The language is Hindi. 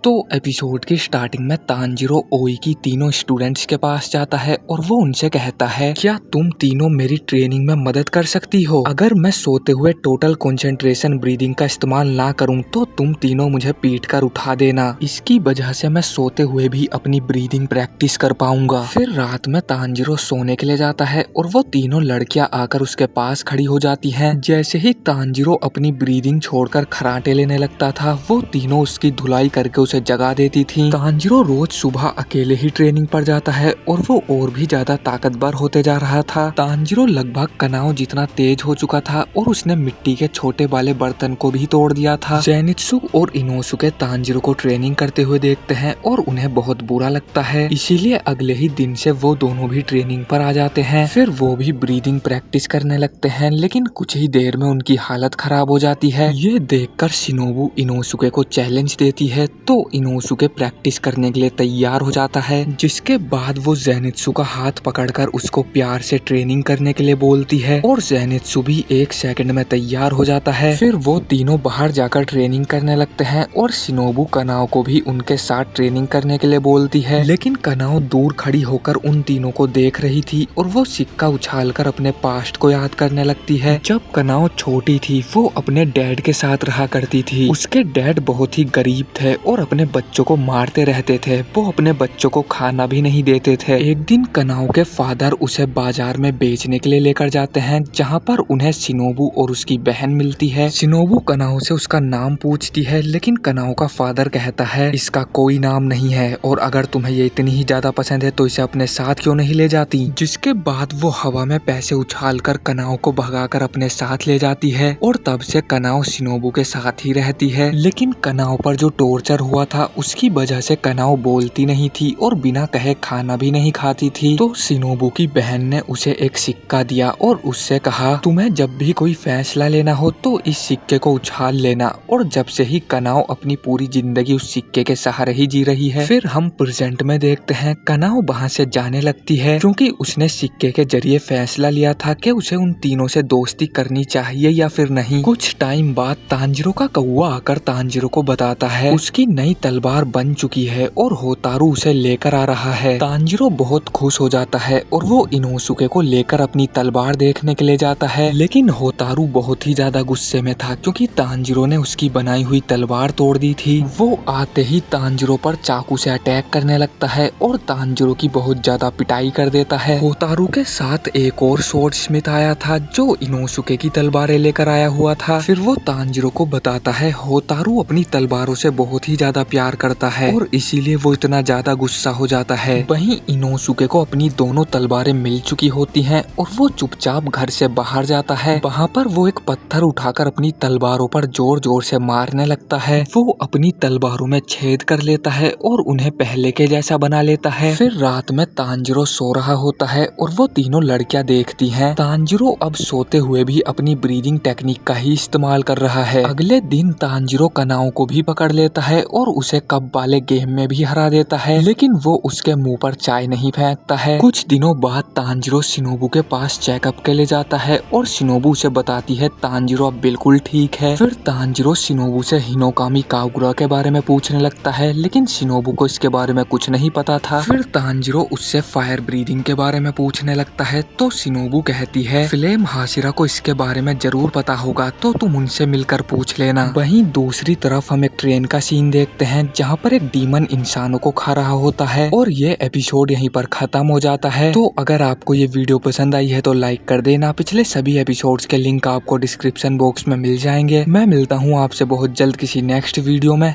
तो एपिसोड की स्टार्टिंग में तानजीरो ओई की तीनों स्टूडेंट्स के पास जाता है और वो उनसे कहता है, क्या तुम तीनों मेरी ट्रेनिंग में मदद कर सकती हो? अगर मैं सोते हुए टोटल कंसंट्रेशन ब्रीदिंग का इस्तेमाल ना करूं तो तुम तीनों मुझे पीट कर उठा देना। इसकी वजह से मैं सोते हुए भी अपनी ब्रीदिंग प्रैक्टिस कर पाऊंगा। फिर रात में तानजीरो सोने के लिए जाता है और वो तीनों लड़कियां आकर उसके पास खड़ी हो जाती हैं। जैसे ही तानजीरो अपनी ब्रीदिंग छोड़कर खराटे लेने लगता था, वो तीनों उसकी धुलाई करके उसे जगा देती थी। तानजीरो रोज सुबह अकेले ही ट्रेनिंग पर जाता है और वो और भी ज्यादा ताकतवर होते जा रहा था। तानजीरो लगभग कनाओ जितना तेज हो चुका था और उसने मिट्टी के छोटे वाले बर्तन को भी तोड़ दिया था। जेनित्सु और इनोसुके तानजीरो को ट्रेनिंग करते हुए देखते हैं और उन्हें बहुत बुरा लगता है। इसीलिए अगले ही दिन से वो दोनों भी ट्रेनिंग पर आ जाते हैं। फिर वो भी ब्रीदिंग प्रैक्टिस करने लगते हैं, लेकिन कुछ ही देर में उनकी हालत खराब हो जाती है। ये देखकर शिनोबु इनोसुके को चैलेंज देती है तो इनोसुके प्रैक्टिस करने के लिए तैयार हो जाता है, जिसके बाद वो जेनित्सु का हाथ पकड़कर उसको प्यार से ट्रेनिंग करने के लिए बोलती है और जेनित्सु भी 1 सेकंड में तैयार हो जाता है। फिर वो तीनों बाहर जाकर ट्रेनिंग करने लगते हैं और शिनोबु कनाओ को भी उनके साथ ट्रेनिंग करने के लिए बोलती है, लेकिन कनाओ दूर खड़ी होकर उन तीनों को देख रही थी और वो सिक्का उछालकर अपने पास्ट को याद करने लगती है। जब कनाओ छोटी थी वो अपने डैड के साथ रहा करती थी। उसके डैड बहुत ही गरीब थे और अपने बच्चों को मारते रहते थे। वो अपने बच्चों को खाना भी नहीं देते थे। एक दिन कनाओ के फादर उसे बाजार में बेचने के लिए लेकर जाते हैं, जहाँ पर उन्हें शिनोबु और उसकी बहन मिलती है। शिनोबु कनाओ से उसका नाम पूछती है, लेकिन कनाओ का फादर कहता है, इसका कोई नाम नहीं है और अगर तुम्हें ये इतनी ही ज्यादा पसंद है तो इसे अपने साथ क्यों नहीं ले जाती। जिसके बाद वो हवा में पैसे उछालकर कनाओ को भगाकर अपने साथ ले जाती है और तब से कनाओ शिनोबु के साथ ही रहती है। लेकिन कनाओ पर जो टॉर्चर हुआ था उसकी वजह से कनाओ बोलती नहीं थी और बिना कहे खाना भी नहीं खाती थी। तो शिनोबु की बहन ने उसे एक सिक्का दिया और उससे कहा, तुम्हें जब भी कोई फैसला लेना हो तो इस सिक्के को उछाल लेना। और जब से ही कनाओ अपनी पूरी जिंदगी उस सिक्के के सहारे ही जी रही है। फिर हम प्रेजेंट में देखते हैं कनाओ वहाँ से जाने लगती है क्योंकि उसने सिक्के के जरिए फैसला लिया था कि उसे उन तीनों से दोस्ती करनी चाहिए या फिर नहीं। कुछ टाइम बाद तानजीरो का कौवा आकर तानजीरो को बताता है उसकी नई तलवार बन चुकी है और होतारू उसे लेकर आ रहा है। तानजीरो बहुत खुश हो जाता है और वो इनोसुके को लेकर अपनी तलवार देखने के लिए जाता है, लेकिन होतारू बहुत ही ज्यादा गुस्से में था क्योंकि तानजीरो ने उसकी बनाई हुई तलवार तोड़ दी थी। वो आते ही तानजीरो पर चाकू से अटैक करने लगता है और तानजीरो की बहुत ज्यादा पिटाई कर देता है। होतारू के साथ एक और स्वॉर्ड स्मिथ आया था जो इनोसुके की तलवारें लेकर आया हुआ था। फिर वो तानजीरो को बताता है होतारू अपनी तलवारों से बहुत ही ज्यादा प्यार करता है और इसीलिए वो इतना ज्यादा गुस्सा हो जाता है। वहीं इनोसुके को अपनी दोनों तलवारें मिल चुकी होती हैं और वो चुपचाप घर से बाहर जाता है। वहाँ पर वो एक पत्थर उठाकर अपनी तलवारों पर जोर जोर से मारने लगता है। वो अपनी तलवारों में छेद कर लेता है और उन्हें पहले के जैसा बना लेता है। फिर रात में तानजीरो सो रहा होता है और वो तीनों लड़कियां देखती हैं तानजीरो अब सोते हुए भी अपनी ब्रीदिंग टेक्निक का ही इस्तेमाल कर रहा है। अगले दिन तानजीरो कनाओ को भी पकड़ लेता है और उसे कप वाले गेम में भी हरा देता है, लेकिन वो उसके मुंह पर चाय नहीं फेंकता है। कुछ दिनों बाद तानजीरो शिनोबु के पास चेकअप के लिए जाता है और शिनोबु उसे बताती है तानजीरो अब बिल्कुल ठीक है। फिर तानजीरो शिनोबु से हिनोकामी कागुरा के बारे में पूछने लगता है, लेकिन शिनोबु को इसके बारे में कुछ नहीं पता था। फिर तानजीरो उससे फायर ब्रीदिंग के बारे में पूछने लगता है तो शिनोबु कहती है, फ्लेम हाशिरा को इसके बारे में जरूर पता होगा तो तुम उनसे मिलकर पूछ लेना। वहीं दूसरी तरफ हम एक ट्रेन का सीन देखते हैं जहाँ पर एक डीमन इंसानों को खा रहा होता है और ये एपिसोड यहीं पर खत्म हो जाता है। तो अगर आपको ये वीडियो पसंद आई है तो लाइक कर देना। पिछले सभी एपिसोड्स के लिंक आपको डिस्क्रिप्शन बॉक्स में मिल जाएंगे। मैं मिलता हूँ आपसे बहुत जल्द किसी नेक्स्ट वीडियो में।